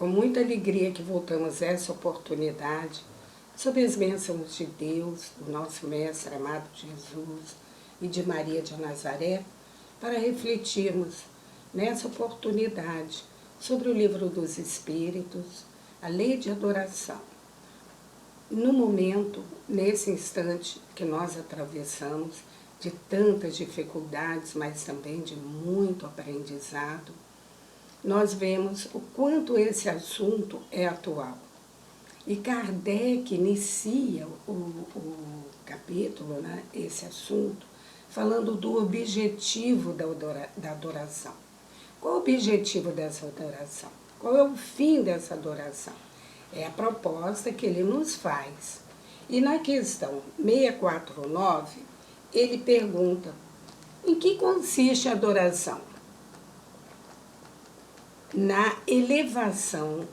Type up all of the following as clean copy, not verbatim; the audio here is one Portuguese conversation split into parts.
com muita alegria que voltamos a essa oportunidade, sob as bênçãos de Deus, do nosso Mestre amado Jesus e de Maria de Nazaré, para refletirmos nessa oportunidade sobre o Livro dos Espíritos, a Lei de Adoração. No momento, nesse instante que nós atravessamos, de tantas dificuldades, mas também de muito aprendizado, nós vemos o quanto esse assunto é atual. E Kardec inicia o capítulo, né, esse assunto, falando do objetivo da adoração. Qual é o objetivo dessa adoração? Qual é o fim dessa adoração? É a proposta que ele nos faz. E na questão 649, ele pergunta: em que consiste a adoração? Na elevação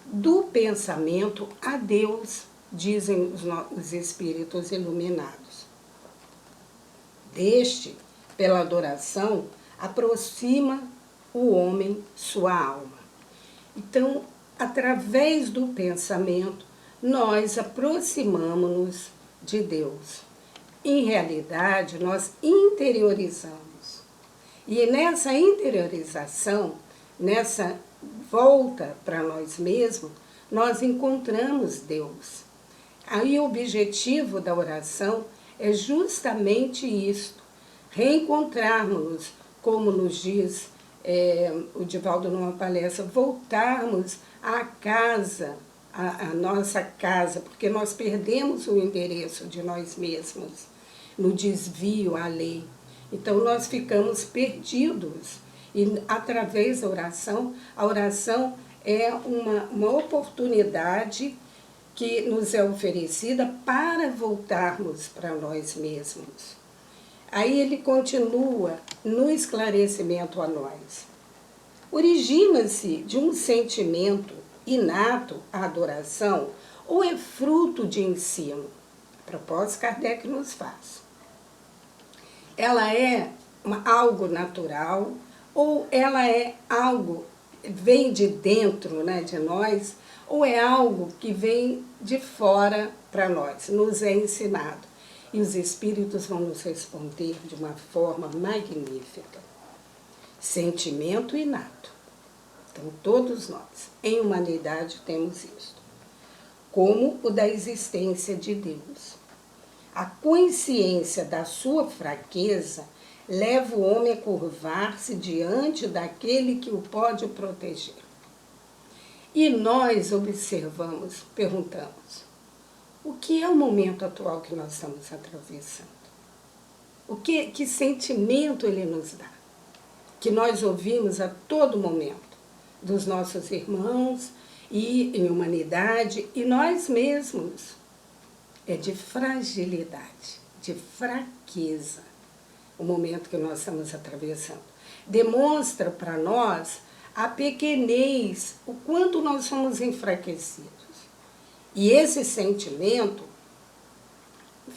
do pensamento a Deus, dizem os espíritos iluminados. Deste, pela adoração, aproxima o homem sua alma. Então, através do pensamento, nós aproximamos-nos de Deus. Em realidade, nós interiorizamos. E nessa interiorização, nessa volta para nós mesmos, nós encontramos Deus. Aí o objetivo da oração é justamente isto, reencontrarmos, como nos diz o Divaldo numa palestra, voltarmos à casa, à nossa casa, porque nós perdemos o endereço de nós mesmos, no desvio à lei. Então nós ficamos perdidos. E através da oração, a oração é uma oportunidade que nos é oferecida para voltarmos para nós mesmos. Aí ele continua no esclarecimento a nós. Origina-se de um sentimento inato à adoração ou é fruto de ensino? A propósito, Kardec nos faz. Ela é algo natural, ou ela é algo, vem de dentro, né, de nós, ou é algo que vem de fora para nós, nos é ensinado. E os Espíritos vão nos responder de uma forma magnífica. Sentimento inato. Então, todos nós, em humanidade, temos isso. Como o da existência de Deus. A consciência da sua fraqueza leva o homem a curvar-se diante daquele que o pode proteger. E nós observamos, perguntamos, o que é o momento atual que nós estamos atravessando? Que sentimento ele nos dá? Que nós ouvimos a todo momento, dos nossos irmãos e em humanidade, e nós mesmos. É de fragilidade, de fraqueza. O momento que nós estamos atravessando. Demonstra para nós a pequenez, o quanto nós somos enfraquecidos. E esse sentimento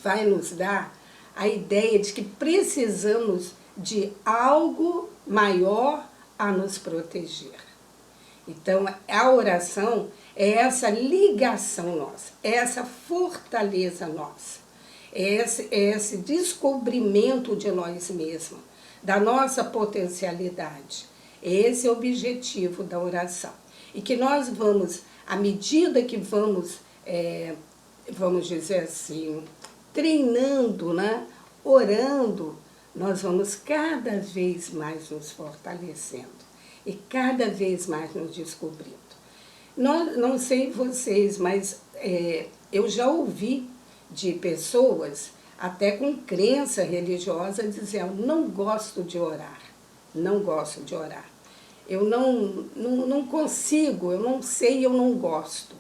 vai nos dar a ideia de que precisamos de algo maior a nos proteger. Então, a oração é essa ligação nossa, é essa fortaleza nossa. É esse descobrimento de nós mesmos, da nossa potencialidade. Esse é o objetivo da oração. E que nós vamos, à medida que vamos, vamos dizer assim, treinando, né, orando, nós vamos cada vez mais nos fortalecendo e cada vez mais nos descobrindo. Não sei vocês, mas eu já ouvi de pessoas, até com crença religiosa, dizendo: não gosto de orar, não gosto de orar. Eu não consigo, eu não sei, eu não gosto.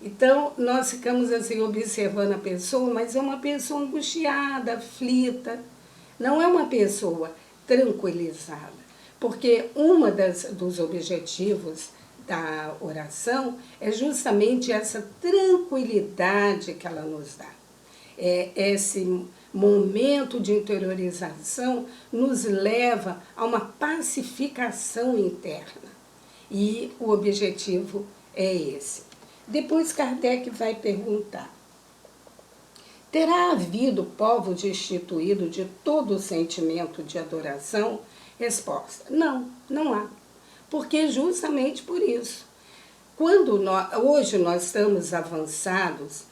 Então, nós ficamos assim observando a pessoa, mas é uma pessoa angustiada, aflita, não é uma pessoa tranquilizada. Porque dos objetivos da oração é justamente essa tranquilidade que ela nos dá. Esse momento de interiorização nos leva a uma pacificação interna. E o objetivo é esse. Depois Kardec vai perguntar: terá havido povo destituído de todo o sentimento de adoração? Resposta: não, não há. Porque justamente por isso. Hoje nós estamos avançados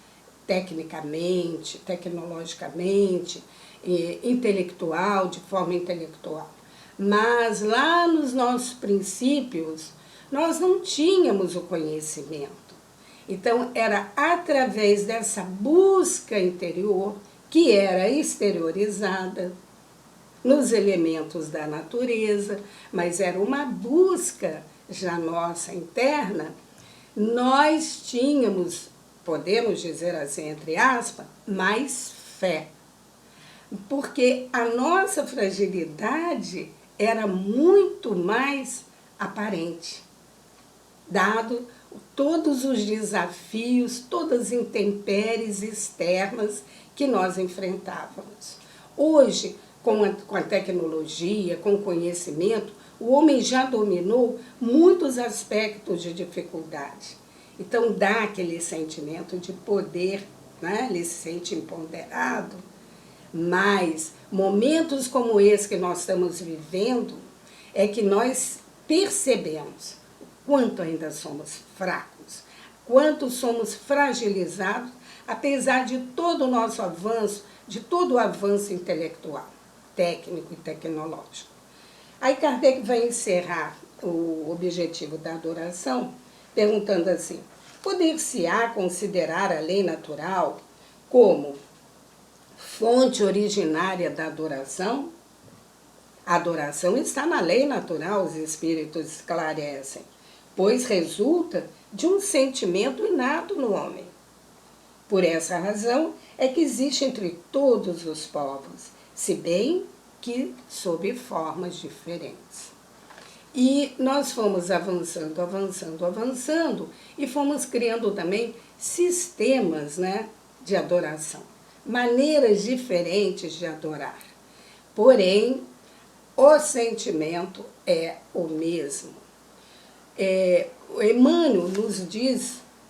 tecnicamente, tecnologicamente, de forma intelectual. Mas lá nos nossos princípios, nós não tínhamos o conhecimento. Então, era através dessa busca interior, que era exteriorizada nos elementos da natureza, mas era uma busca já nossa interna, nós tínhamos, podemos dizer assim, entre aspas, mais fé. Porque a nossa fragilidade era muito mais aparente, dado todos os desafios, todas as intempéries externas que nós enfrentávamos. Hoje, com a tecnologia, com o conhecimento, o homem já dominou muitos aspectos de dificuldade. Então, dá aquele sentimento de poder, né? Ele se sente empoderado, mas momentos como esse que nós estamos vivendo é que nós percebemos quanto ainda somos fracos, quanto somos fragilizados, apesar de todo o nosso avanço, de todo o avanço intelectual, técnico e tecnológico. Aí Kardec vai encerrar o objetivo da adoração perguntando assim: poder-se-á considerar a lei natural como fonte originária da adoração? A adoração está na lei natural, os espíritos esclarecem, pois resulta de um sentimento inato no homem. Por essa razão é que existe entre todos os povos, se bem que sob formas diferentes. E nós fomos avançando, avançando, avançando, e fomos criando também sistemas, né, de adoração, maneiras diferentes de adorar. Porém, o sentimento é o mesmo. Emmanuel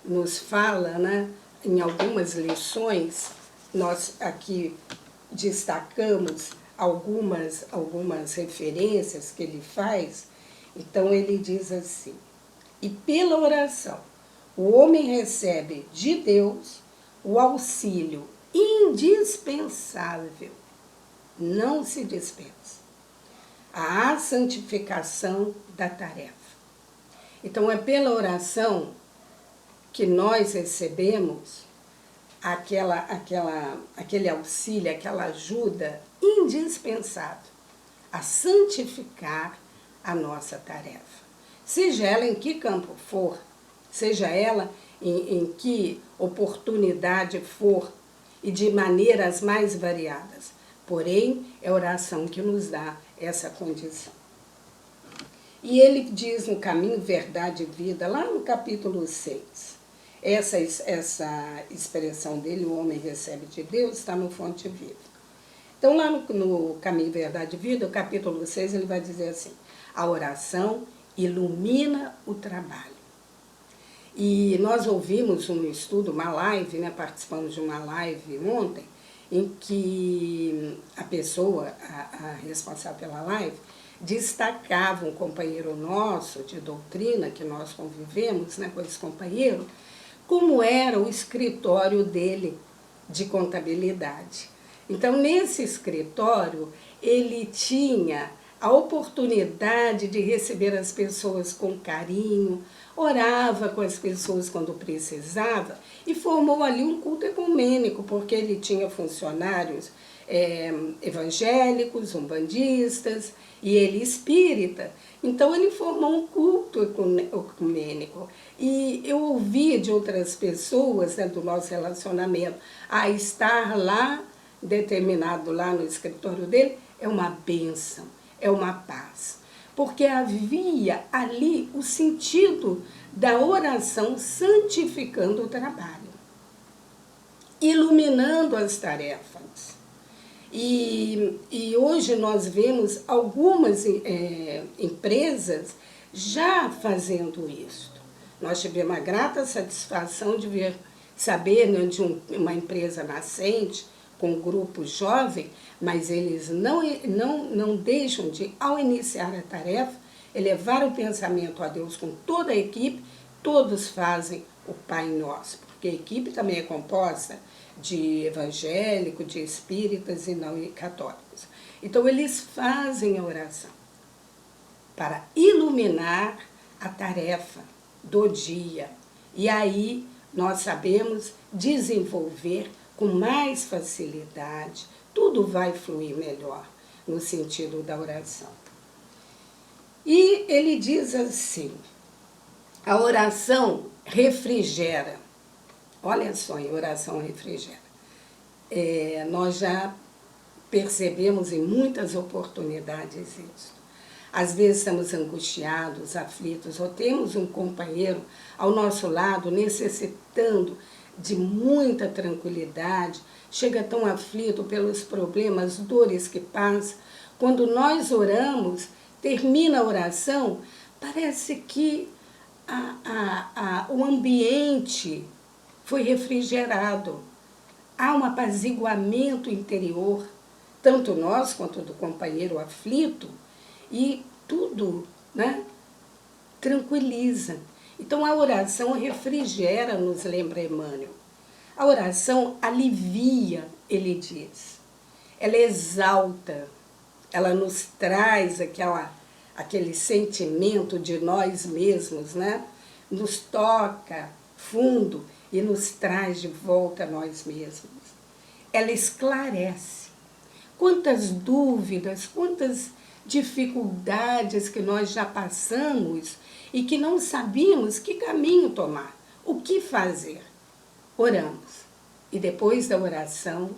nos fala, né, em algumas lições, nós aqui destacamos algumas referências que ele faz. Então ele diz assim: e pela oração o homem recebe de Deus o auxílio indispensável, não se dispensa, à santificação da tarefa. Então é pela oração que nós recebemos aquele auxílio, aquela ajuda indispensável a santificar a nossa tarefa. Seja ela em que campo for, seja ela em que oportunidade for e de maneiras mais variadas. Porém, é a oração que nos dá essa condição. E ele diz no Caminho, Verdade e Vida, lá no capítulo 6, essa expressão dele, o homem recebe de Deus, está no Fonte Viva. Então, lá no Caminho, Verdade e Vida, o capítulo 6, ele vai dizer assim: a oração ilumina o trabalho. E nós ouvimos um estudo, uma live, né, participamos de uma live ontem, em que a pessoa, a responsável pela live, destacava um companheiro nosso de doutrina, que nós convivemos, né, com esse companheiro, como era o escritório dele de contabilidade. Então, nesse escritório, ele tinha a oportunidade de receber as pessoas com carinho, orava com as pessoas quando precisava e formou ali um culto ecumênico, porque ele tinha funcionários evangélicos, umbandistas e ele espírita. Então ele formou um culto ecumênico. E eu ouvi de outras pessoas, né, do nosso relacionamento, a estar lá, determinado lá no escritório dele, é uma bênção, é uma paz. Porque havia ali o sentido da oração santificando o trabalho, iluminando as tarefas. E hoje nós vemos algumas empresas já fazendo isso. Nós tivemos a grata satisfação de saber, né, de uma empresa nascente, com um grupo jovem, mas eles não deixam de, ao iniciar a tarefa, elevar o pensamento a Deus com toda a equipe, todos fazem o Pai Nosso, porque a equipe também é composta de evangélicos, de espíritas e não católicos. Então, eles fazem a oração para iluminar a tarefa do dia. E aí nós sabemos desenvolver com mais facilidade, tudo vai fluir melhor no sentido da oração. E ele diz assim, a oração refrigera. Olha só, a oração refrigera. Nós já percebemos em muitas oportunidades isso. Às vezes estamos angustiados, aflitos, ou temos um companheiro ao nosso lado necessitando de muita tranquilidade, chega tão aflito pelos problemas, dores que passa. Quando nós oramos, termina a oração, parece que o ambiente foi refrigerado. Há um apaziguamento interior, tanto nós quanto do companheiro aflito, e tudo, né, tranquiliza. Então a oração refrigera, nos lembra Emmanuel. A oração alivia, ele diz. Ela exalta, ela nos traz aquele sentimento de nós mesmos, né? Nos toca fundo e nos traz de volta a nós mesmos. Ela esclarece. Quantas dúvidas, quantas dificuldades que nós já passamos e que não sabíamos que caminho tomar, o que fazer. Oramos. E depois da oração,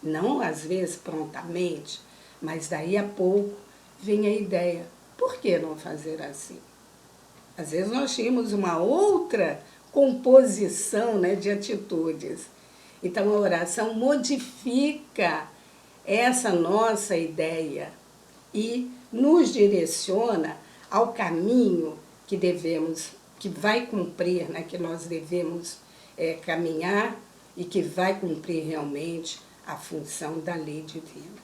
não às vezes prontamente, mas daí a pouco vem a ideia, por que não fazer assim? Às vezes nós tínhamos uma outra composição, né, de atitudes. Então a oração modifica essa nossa ideia e nos direciona ao caminho que vai cumprir, né, que nós devemos caminhar e que vai cumprir realmente a função da lei divina.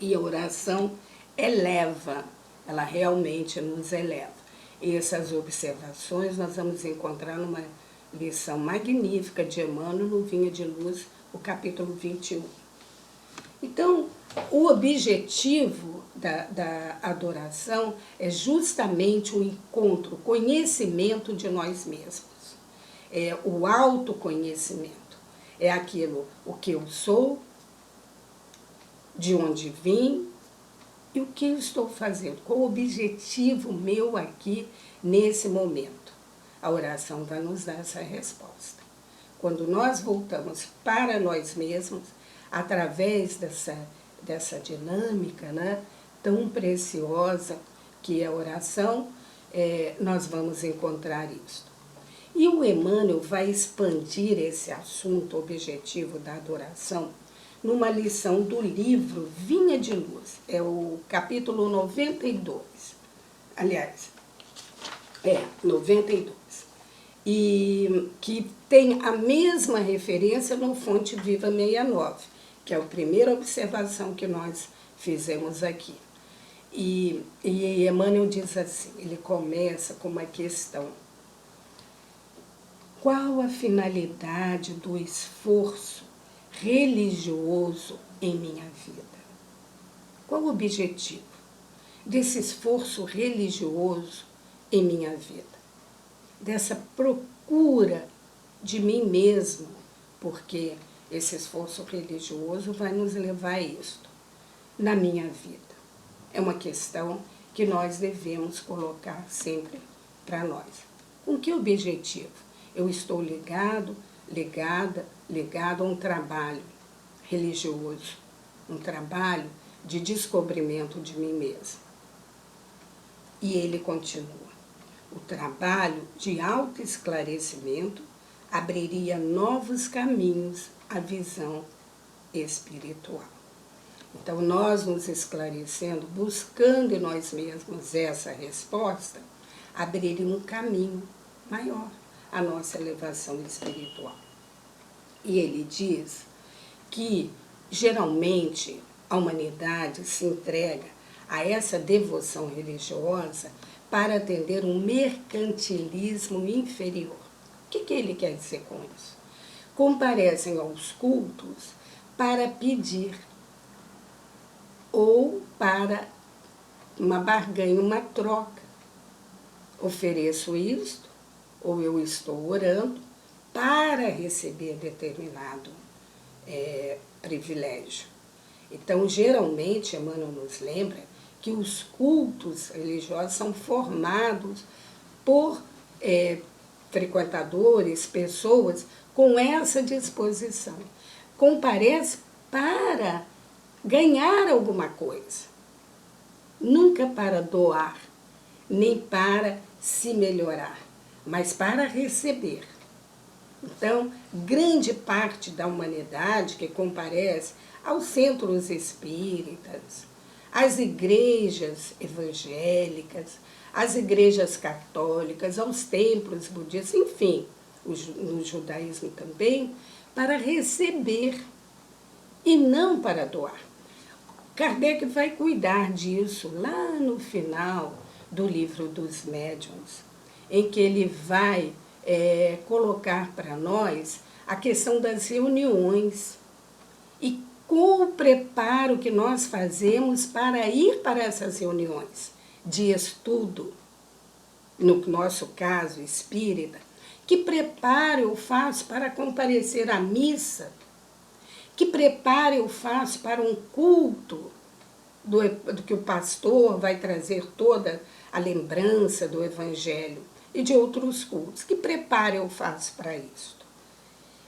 E a oração eleva, ela realmente nos eleva. E essas observações nós vamos encontrar numa lição magnífica de Emmanuel no Vinha de Luz, o capítulo 21. Então, o objetivo da adoração é justamente o encontro, o conhecimento de nós mesmos. É o autoconhecimento. É aquilo, o que eu sou, de onde vim e o que eu estou fazendo. Qual o objetivo meu aqui nesse momento? A oração vai nos dar essa resposta. Quando nós voltamos para nós mesmos, através dessa dinâmica, né, tão preciosa que é a oração, nós vamos encontrar isso. E o Emmanuel vai expandir esse assunto, objetivo da adoração, numa lição do livro Vinha de Luz, é o capítulo 92, aliás, 92, e que tem a mesma referência no Fonte Viva 69, que é a primeira observação que nós fizemos aqui. E Emmanuel diz assim, ele começa com uma questão: qual a finalidade do esforço religioso em minha vida? Qual o objetivo desse esforço religioso em minha vida? Dessa procura de mim mesmo, porque esse esforço religioso vai nos levar a isto na minha vida. É uma questão que nós devemos colocar sempre para nós. Com que objetivo? Eu estou ligado a um trabalho religioso, um trabalho de descobrimento de mim mesmo. E ele continua. O trabalho de autoesclarecimento abriria novos caminhos à visão espiritual. Então, nós nos esclarecendo, buscando em nós mesmos essa resposta, abriria um caminho maior à nossa elevação espiritual. E ele diz que, geralmente, a humanidade se entrega a essa devoção religiosa para atender um mercantilismo inferior. O que ele quer dizer com isso? Comparecem aos cultos para pedir ou para uma barganha, uma troca. Ofereço isto, ou eu estou orando para receber determinado privilégio. Então, geralmente, Emmanuel nos lembra que os cultos religiosos são formados por frequentadores, pessoas com essa disposição. Comparece para ganhar alguma coisa, nunca para doar, nem para se melhorar, mas para receber. Então, grande parte da humanidade que comparece aos centros espíritas, às igrejas evangélicas, às igrejas católicas, aos templos budistas, enfim, no judaísmo também, para receber e não para doar. Kardec vai cuidar disso lá no final do livro dos médiuns, em que ele vai colocar para nós a questão das reuniões e com o preparo que nós fazemos para ir para essas reuniões de estudo, no nosso caso espírita, que preparo eu faço para comparecer à missa, que preparo eu faço para um culto do que o pastor vai trazer toda a lembrança do Evangelho e de outros cultos. Que preparo eu faço para isso?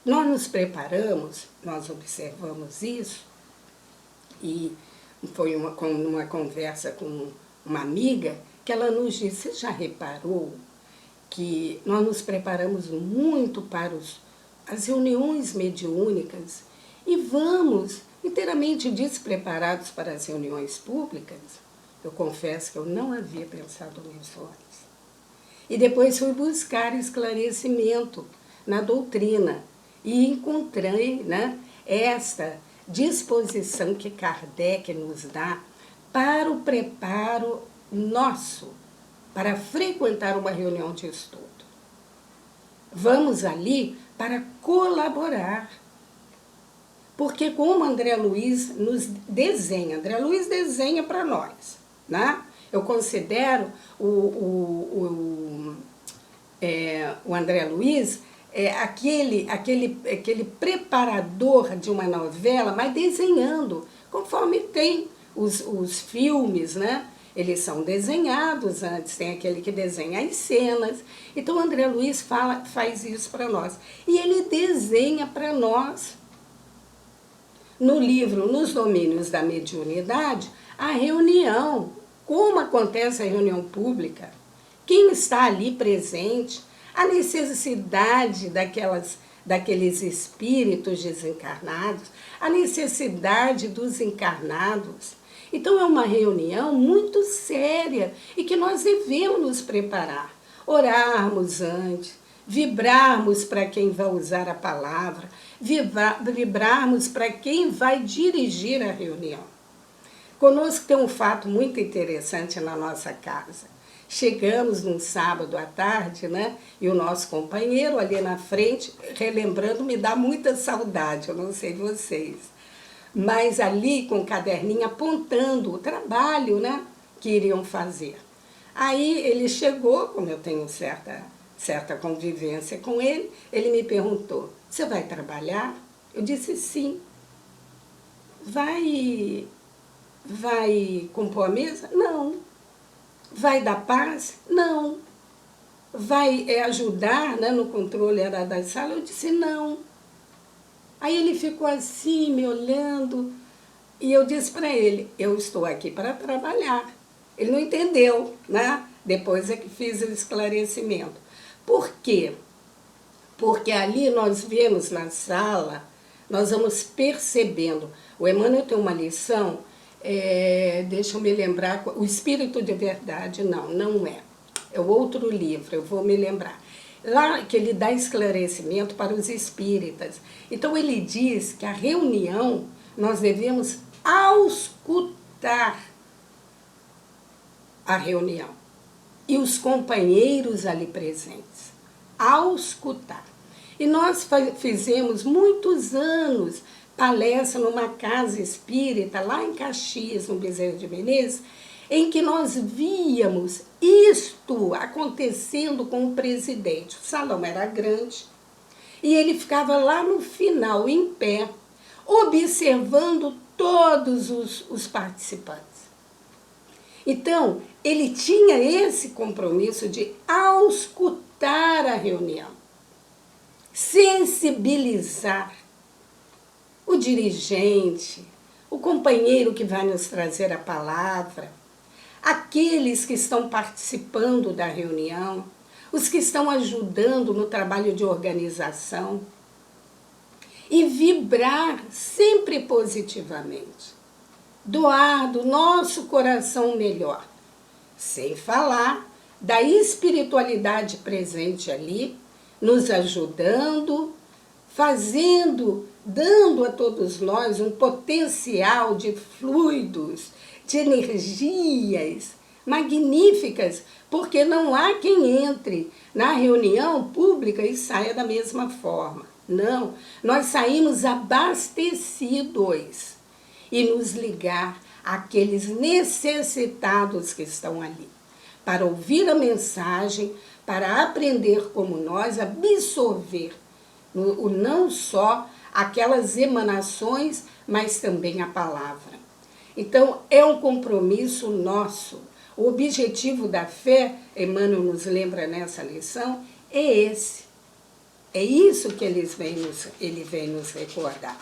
Nós nos preparamos, nós observamos isso, e foi uma conversa com uma amiga que ela nos disse: você já reparou que nós nos preparamos muito para as reuniões mediúnicas e vamos inteiramente despreparados para as reuniões públicas? Eu confesso que eu não havia pensado nisso antes. E depois fui buscar esclarecimento na doutrina e encontrei esta disposição que Kardec nos dá para o preparo nosso, para frequentar uma reunião de estudo. Vamos ali para colaborar. Porque como André Luiz nos desenha, André Luiz desenha para nós, né? Eu considero o André Luiz aquele preparador de uma novela, mas desenhando, conforme tem os filmes, né? Eles são desenhados antes, tem aquele que desenha as cenas. Então, o André Luiz faz isso para nós. E ele desenha para nós, no livro Nos Domínios da Mediunidade, a reunião, como acontece a reunião pública, quem está ali presente, a necessidade daqueles espíritos desencarnados, a necessidade dos encarnados. Então, é uma reunião muito séria e que nós devemos nos preparar, orarmos antes, vibrarmos para quem vai usar a palavra, vibrarmos para quem vai dirigir a reunião. Conosco tem um fato muito interessante na nossa casa. Chegamos num sábado à tarde, né? E o nosso companheiro ali na frente, relembrando, me dá muita saudade, eu não sei vocês. Mas ali com o caderninho apontando o trabalho, né, que iriam fazer. Aí ele chegou, como eu tenho certa convivência com ele, ele me perguntou: você vai trabalhar? Eu disse sim. Vai compor a mesa? Não. Vai dar paz? Não. Vai ajudar, né, no controle da sala? Eu disse não. Aí ele ficou assim, me olhando, e eu disse para ele: eu estou aqui para trabalhar. Ele não entendeu, né? Depois é que fiz o esclarecimento. Por quê? Porque ali nós vemos na sala, nós vamos percebendo. O Emmanuel tem uma lição, deixa eu me lembrar, o Espírito de Verdade, não é. É o outro livro, eu vou me lembrar. Lá que ele dá esclarecimento para os espíritas. Então ele diz que a reunião nós devemos auscultar a reunião e os companheiros ali presentes. Auscultar. E nós fizemos muitos anos palestra numa casa espírita, lá em Caxias, no Bezerra de Menezes, em que nós víamos isto acontecendo com o presidente. O salão era grande e ele ficava lá no final, em pé, observando todos os participantes. Então, ele tinha esse compromisso de auscultar a reunião, sensibilizar o dirigente, o companheiro que vai nos trazer a palavra, aqueles que estão participando da reunião, os que estão ajudando no trabalho de organização, e vibrar sempre positivamente, doar do nosso coração melhor, sem falar da espiritualidade presente ali, nos ajudando, fazendo, dando a todos nós um potencial de fluidos, de energias magníficas, porque não há quem entre na reunião pública e saia da mesma forma. Não, nós saímos abastecidos e nos ligar àqueles necessitados que estão ali, para ouvir a mensagem, para aprender como nós, absorver não só aquelas emanações, mas também a palavra. Então, é um compromisso nosso. O objetivo da fé, Emmanuel nos lembra nessa lição, é esse. É isso que ele vem nos recordar.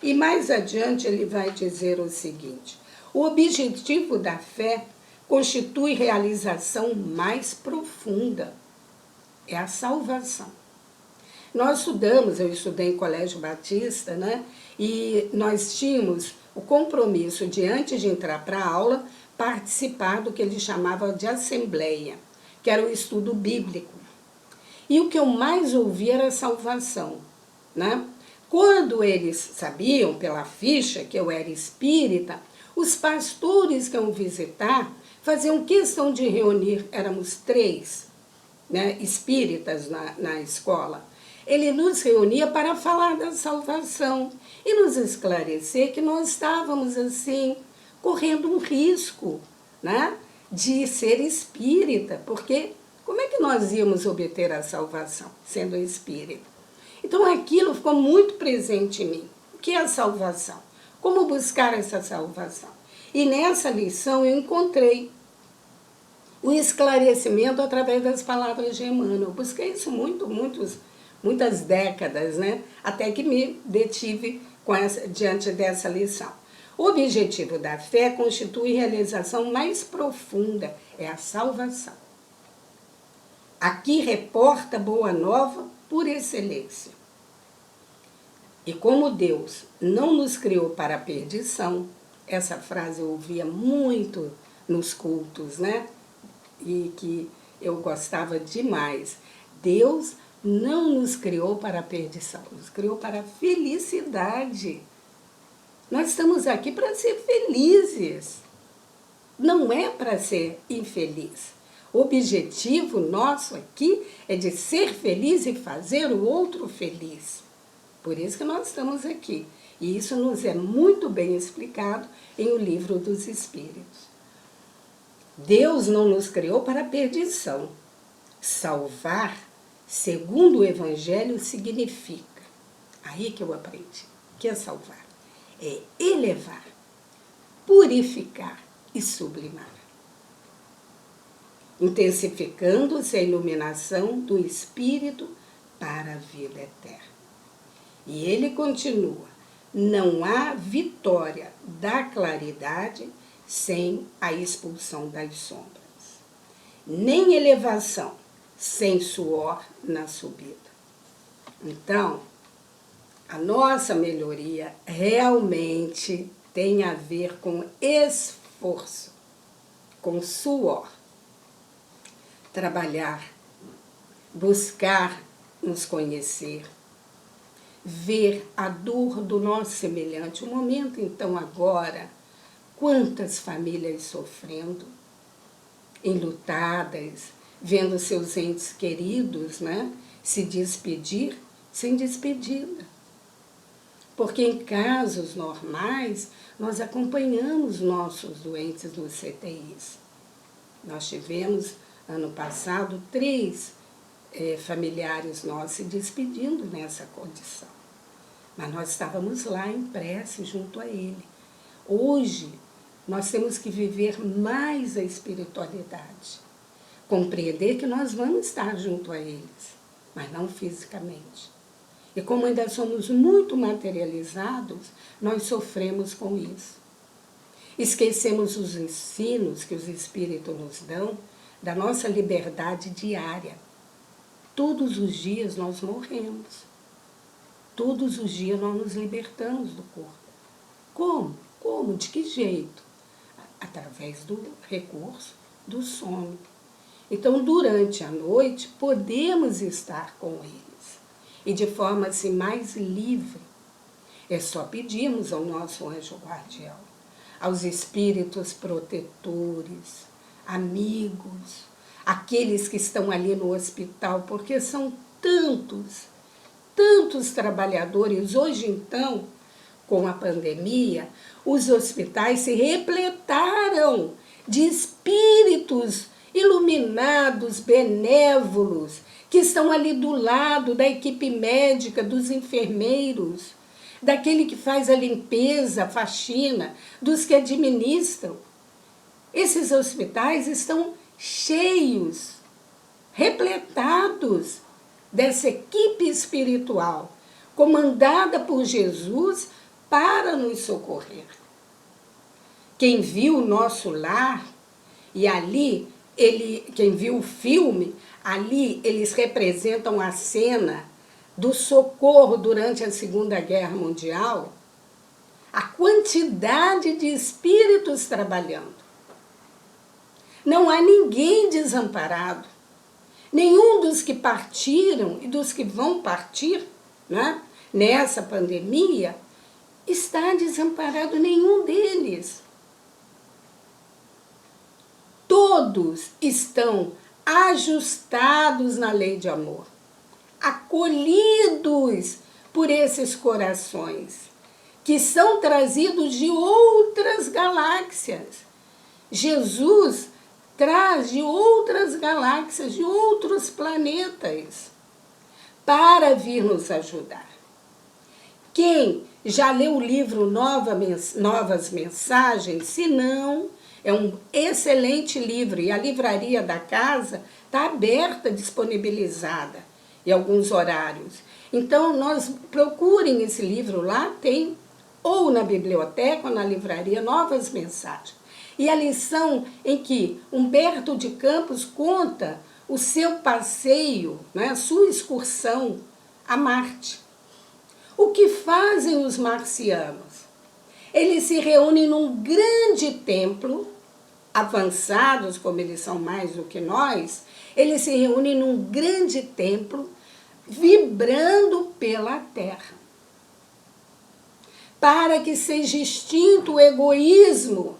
E mais adiante ele vai dizer o seguinte: o objetivo da fé constitui realização mais profunda. É a salvação. Nós estudamos, eu estudei em Colégio Batista, né? E nós tínhamos o compromisso de, antes de entrar para a aula, participar do que ele chamava de assembleia, que era o estudo bíblico. E o que eu mais ouvia era a salvação, né? Quando eles sabiam, pela ficha, que eu era espírita, os pastores que iam visitar faziam questão de reunir, éramos 3, né, espíritas na escola. Ele nos reunia para falar da salvação e nos esclarecer que nós estávamos, assim, correndo um risco, né, de ser espírita, porque como é que nós íamos obter a salvação sendo espírita? Então aquilo ficou muito presente em mim. O que é a salvação? Como buscar essa salvação? E nessa lição eu encontrei o esclarecimento através das palavras de Emmanuel. Eu busquei isso muitas décadas, né? Até que me detive diante dessa lição. O objetivo da fé constitui a realização mais profunda, é a salvação. Aqui reporta Boa Nova por excelência. E como Deus não nos criou para a perdição, essa frase eu ouvia muito nos cultos, né? E que eu gostava demais. Deus não nos criou para a perdição, nos criou para a felicidade. Nós estamos aqui para ser felizes, não é para ser infeliz. O objetivo nosso aqui é de ser feliz e fazer o outro feliz. Por isso que nós estamos aqui. E isso nos é muito bem explicado em O Livro dos Espíritos. Deus não nos criou para a perdição. Salvar, segundo o Evangelho, significa, aí que eu aprendi, que é salvar, é elevar, purificar e sublimar, intensificando-se a iluminação do Espírito para a vida eterna. E ele continua: não há vitória da claridade sem a expulsão das sombras, nem elevação sem suor na subida. Então, A nossa melhoria realmente tem a ver com esforço, com suor. Trabalhar, buscar nos conhecer, ver a dor do nosso semelhante. O momento, então, agora, quantas famílias sofrendo, enlutadas, vendo seus entes queridos, né, se despedir sem despedida. Porque em casos normais, nós acompanhamos nossos doentes nos CTIs. Nós tivemos, ano passado, 3 familiares nossos se despedindo nessa condição. Mas nós estávamos lá em prece junto a ele. Hoje, nós temos que viver mais a espiritualidade. Compreender que nós vamos estar junto a eles, mas não fisicamente. E como ainda somos muito materializados, nós sofremos com isso. Esquecemos os ensinos que os Espíritos nos dão da nossa liberdade diária. Todos os dias nós morremos. Todos os dias nós nos libertamos do corpo. Como? Como? De que jeito? Através do recurso do sono. Então, durante a noite, podemos estar com eles. E de forma assim mais livre. É só pedirmos ao nosso anjo guardião, aos espíritos protetores, amigos, aqueles que estão ali no hospital, porque são tantos trabalhadores. Hoje, então, com a pandemia, os hospitais se repletaram de espíritos iluminados, benévolos, que estão ali do lado da equipe médica, dos enfermeiros, daquele que faz a limpeza, a faxina, dos que administram. Esses hospitais estão cheios, repletados dessa equipe espiritual, comandada por Jesus para nos socorrer. Quem viu o nosso lar, e ali, quem viu o filme, ali eles representam a cena do socorro durante a Segunda Guerra Mundial, a quantidade de espíritos trabalhando. Não há ninguém desamparado. Nenhum dos que partiram e dos que vão partir, né, nessa pandemia está desamparado, nenhum deles. Todos estão ajustados na lei de amor, acolhidos por esses corações, que são trazidos de outras galáxias. Jesus traz de outras galáxias, de outros planetas, para vir nos ajudar. Quem já leu o livro Novas Mensagens, se não, é um excelente livro, e a livraria da casa está aberta, disponibilizada em alguns horários. Então, procurem esse livro lá, tem, ou na biblioteca ou na livraria, Novas Mensagens. E a lição em que Humberto de Campos conta o seu passeio, né, a sua excursão a Marte. O que fazem os marcianos? Eles se reúnem num grande templo, avançados, como eles são mais do que nós, eles se reúnem num grande templo, vibrando pela Terra, para que seja extinto o egoísmo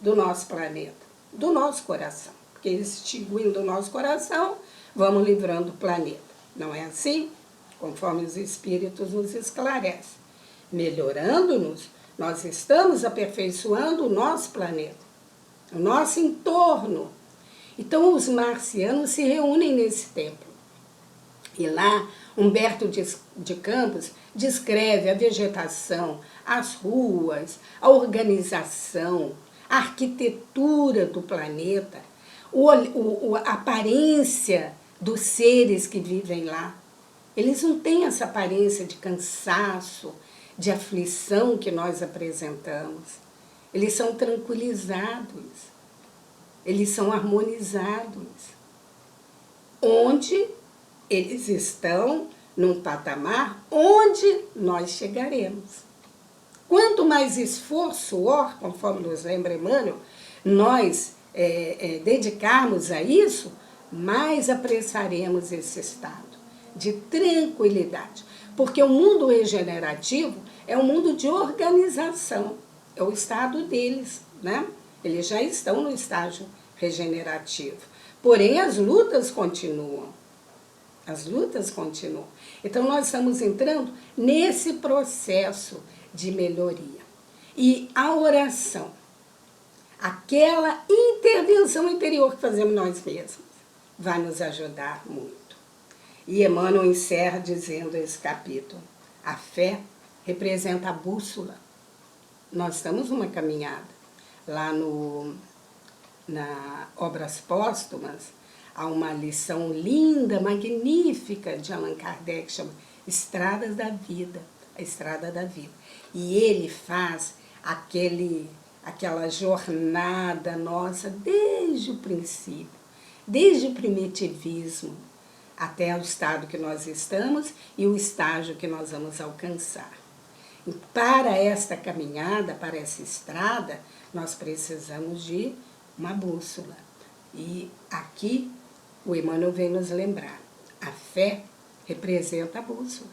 do nosso planeta, do nosso coração. Porque extinguindo o nosso coração, vamos livrando o planeta. Não é assim? Conforme os Espíritos nos esclarecem. Melhorando-nos, nós estamos aperfeiçoando o nosso planeta, o nosso entorno. Então, os marcianos se reúnem nesse templo. E lá, Humberto de Campos descreve a vegetação, as ruas, a organização, a arquitetura do planeta, a aparência dos seres que vivem lá. Eles não têm essa aparência de cansaço, de aflição que nós apresentamos. Eles são tranquilizados, eles são harmonizados. Onde eles estão num patamar onde nós chegaremos. Quanto mais esforço, conforme nos lembra Emmanuel, nós dedicarmos a isso, mais apressaremos esse estado de tranquilidade. Porque o mundo regenerativo é um mundo de organização, é o estado deles, né? Eles já estão no estágio regenerativo. Porém, as lutas continuam. As lutas continuam. Então, nós estamos entrando nesse processo de melhoria. E a oração, aquela intervenção interior que fazemos nós mesmos, vai nos ajudar muito. E Emmanuel encerra dizendo esse capítulo: a fé representa a bússola. Nós estamos numa caminhada. Lá na Obras Póstumas, há uma lição linda, magnífica de Allan Kardec, chama Estradas da Vida, a Estrada da Vida. E ele faz aquela jornada nossa desde o princípio, desde o primitivismo, até o estado que nós estamos e o estágio que nós vamos alcançar. E para esta caminhada, para essa estrada, nós precisamos de uma bússola. E aqui o Emmanuel vem nos lembrar, a fé representa a bússola.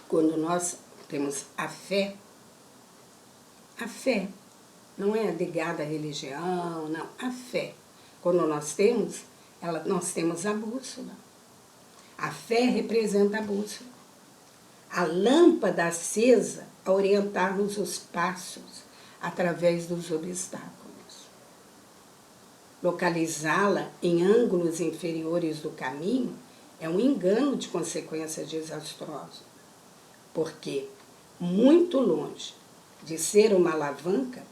Quando nós temos a fé não é ligada à religião, não, a fé. Quando nós temos a bússola. A fé representa a bússola. A lâmpada acesa a orientar-nos os passos através dos obstáculos. Localizá-la em ângulos inferiores do caminho é um engano de consequência desastrosa, porque, muito longe de ser uma alavanca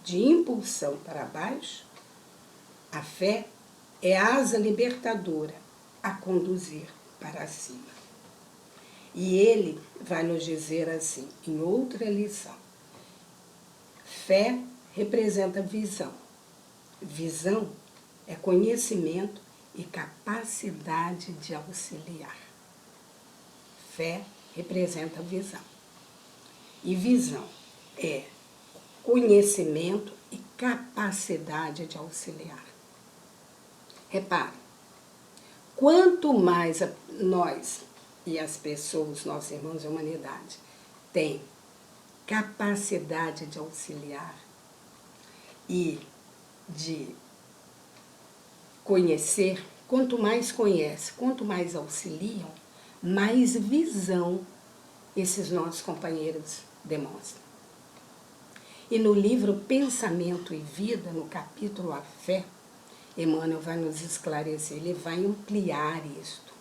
de impulsão para baixo, a fé é a asa libertadora a conduzir para cima. E ele vai nos dizer assim, em outra lição: fé representa visão. Visão é conhecimento e capacidade de auxiliar. Fé representa visão. E visão é conhecimento e capacidade de auxiliar. Repare, quanto mais nós e as pessoas, nossos irmãos da humanidade, têm capacidade de auxiliar e de conhecer, quanto mais conhece, quanto mais auxiliam, mais visão esses nossos companheiros demonstram. E no livro Pensamento e Vida, no capítulo A Fé, Emmanuel vai nos esclarecer, ele vai ampliar isto.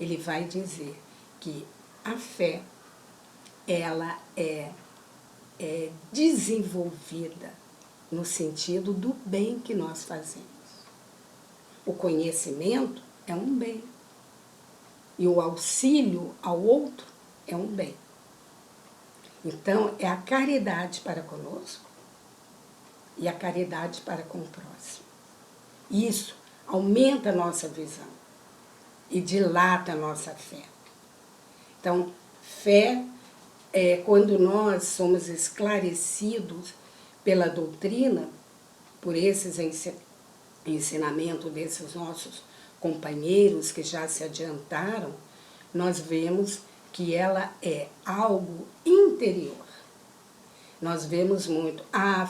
Ele vai dizer que a fé, ela é desenvolvida no sentido do bem que nós fazemos. O conhecimento é um bem. E o auxílio ao outro é um bem. Então, é a caridade para conosco e a caridade para com o próximo. Isso aumenta a nossa visão e dilata a nossa fé. Então, fé é quando nós somos esclarecidos pela doutrina, por esses ensinamentos desses nossos companheiros que já se adiantaram, nós vemos que ela é algo interior. Nós vemos muito,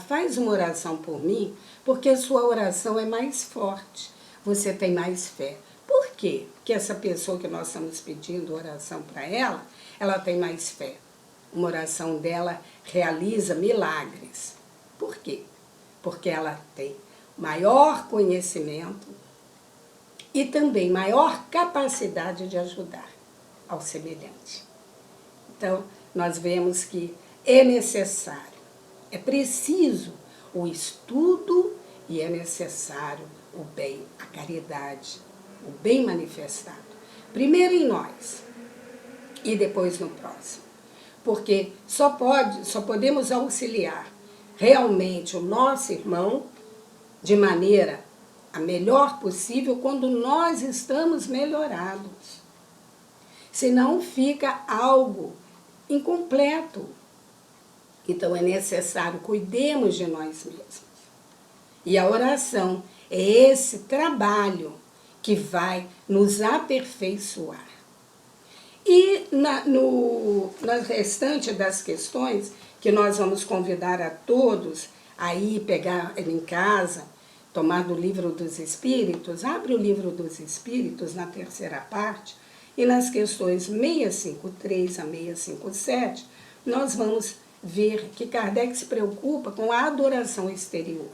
faz uma oração por mim, porque a sua oração é mais forte, você tem mais fé. Por quê? Porque essa pessoa que nós estamos pedindo oração para ela, ela tem mais fé. Uma oração dela realiza milagres. Por quê? Porque ela tem maior conhecimento e também maior capacidade de ajudar ao semelhante. Então, nós vemos que é necessário, é preciso o estudo e é necessário o bem, a caridade, o bem manifestado. Primeiro em nós e depois no próximo. Porque só podemos auxiliar realmente o nosso irmão de maneira a melhor possível quando nós estamos melhorados. senão fica algo incompleto. Então é necessário cuidemos de nós mesmos. E a oração é esse trabalho que vai nos aperfeiçoar. E na restante das questões, que nós vamos convidar a todos a ir pegar em casa, tomar do Livro dos Espíritos, abre o Livro dos Espíritos na terceira parte, e nas questões 653 a 657, nós vamos ver que Kardec se preocupa com a adoração exterior.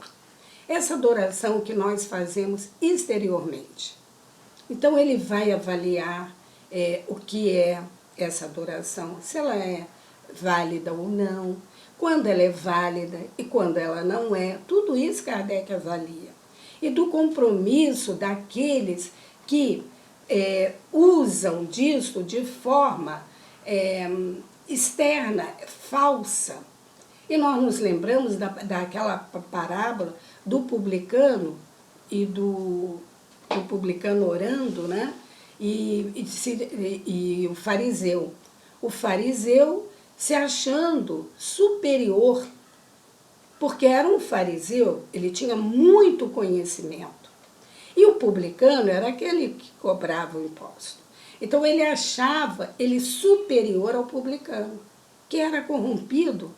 Essa adoração que nós fazemos exteriormente. Então ele vai avaliar o que é essa adoração, se ela é válida ou não, quando ela é válida e quando ela não é, tudo isso Kardec avalia. E do compromisso daqueles que usam disso de forma externa, falsa. E nós nos lembramos daquela parábola do publicano e do publicano orando, né? E o fariseu. O fariseu se achando superior, porque era um fariseu, ele tinha muito conhecimento. E o publicano era aquele que cobrava o imposto. Então ele achava ele superior ao publicano, que era corrompido,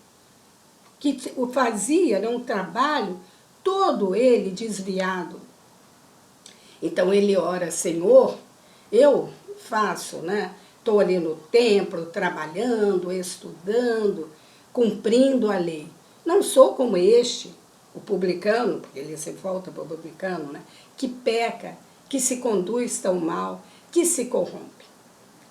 que fazia um trabalho todo ele desviado. Então ele ora, Senhor, eu faço, né? Estou ali no templo, trabalhando, estudando, cumprindo a lei. Não sou como este, o publicano, porque ele se volta para o publicano, né? Que peca, que se conduz tão mal, que se corrompe.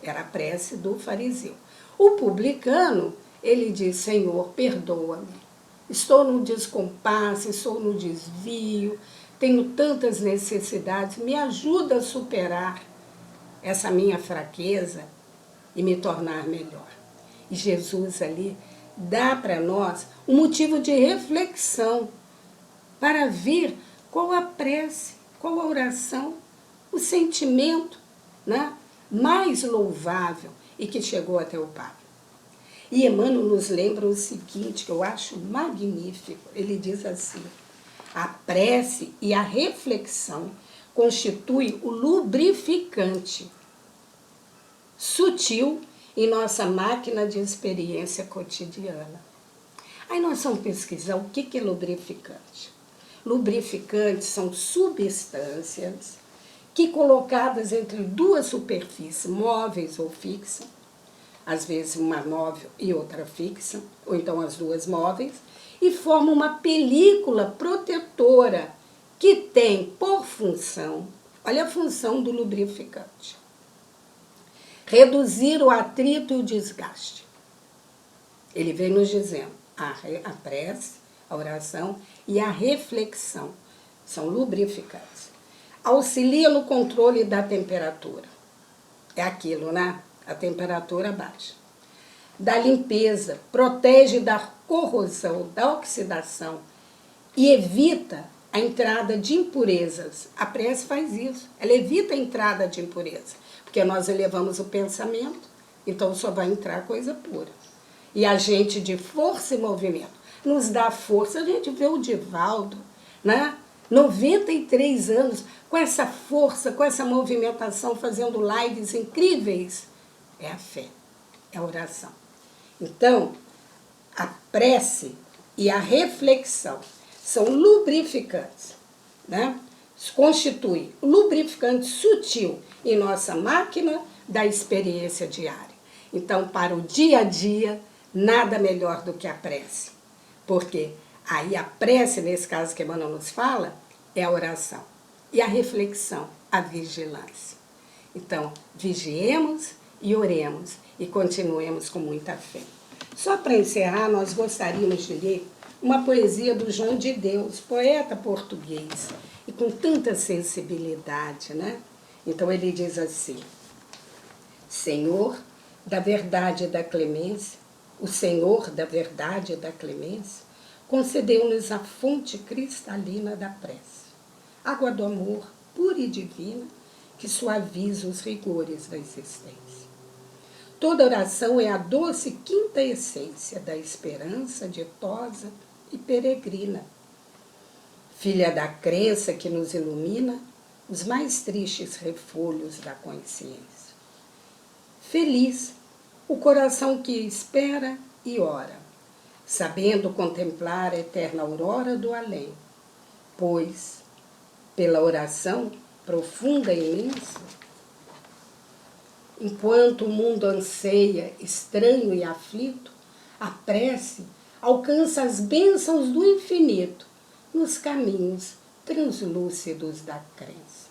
Era a prece do fariseu. O publicano, ele diz, Senhor, perdoa-me. Estou no descompasso, estou no desvio, tenho tantas necessidades, me ajuda a superar essa minha fraqueza e me tornar melhor. E Jesus ali dá para nós um motivo de reflexão para ver qual a prece, qual a oração, o sentimento, né, mais louvável e que chegou até o Pai. E Emmanuel nos lembra o seguinte, que eu acho magnífico. Ele diz assim, a prece e a reflexão constituem o lubrificante sutil em nossa máquina de experiência cotidiana. Aí nós vamos pesquisar o que é lubrificante. Lubrificantes são substâncias que, colocadas entre duas superfícies, móveis ou fixas, às vezes uma móvel e outra fixa, ou então as duas móveis, e formam uma película protetora que tem por função, olha a função do lubrificante, reduzir o atrito e o desgaste. Ele vem nos dizendo, a prece, a oração e a reflexão são lubrificantes. Auxilia no controle da temperatura. É aquilo, né? A temperatura baixa. Da limpeza, protege da corrosão, da oxidação e evita a entrada de impurezas. A prece faz isso, ela evita a entrada de impureza, porque nós elevamos o pensamento, então só vai entrar coisa pura. E a gente de força e movimento nos dá força. A gente vê o Divaldo, né? 93 anos, com essa força, com essa movimentação, fazendo lives incríveis. É a fé, é a oração. Então, a prece e a reflexão são lubrificantes, né? Constitui lubrificante sutil em nossa máquina da experiência diária. Então, para o dia a dia, nada melhor do que a prece. Porque aí a prece, nesse caso que Emmanuel nos fala, é a oração. E a reflexão, a vigilância. Então, vigiemos e oremos e continuemos com muita fé. Só para encerrar, nós gostaríamos de ler uma poesia do João de Deus, poeta português, e com tanta sensibilidade, né? Então ele diz assim, Senhor da verdade e da clemência, o Senhor da verdade e da clemência, concedeu-nos a fonte cristalina da prece, água do amor pura e divina, que suaviza os rigores da existência. Toda oração é a doce quinta essência da esperança ditosa e peregrina. Filha da crença que nos ilumina os mais tristes refolhos da consciência. Feliz o coração que espera e ora, sabendo contemplar a eterna aurora do além, pois, pela oração profunda e imensa, enquanto o mundo anseia, estranho e aflito, a prece alcança as bênçãos do infinito nos caminhos translúcidos da crença.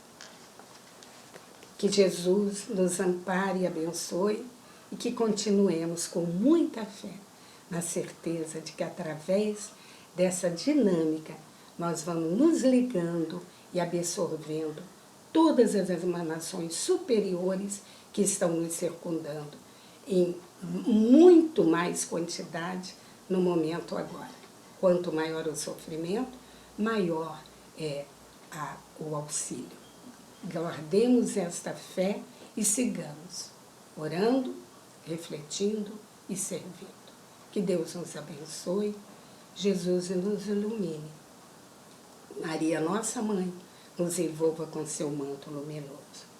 Que Jesus nos ampare e abençoe e que continuemos com muita fé, na certeza de que através dessa dinâmica nós vamos nos ligando e absorvendo todas as emanações superiores que estão nos circundando em muito mais quantidade no momento agora. Quanto maior o sofrimento, maior é o auxílio. Guardemos esta fé e sigamos orando, refletindo e servindo. Que Deus nos abençoe, Jesus nos ilumine. Maria, nossa mãe, nos envolva com seu manto luminoso.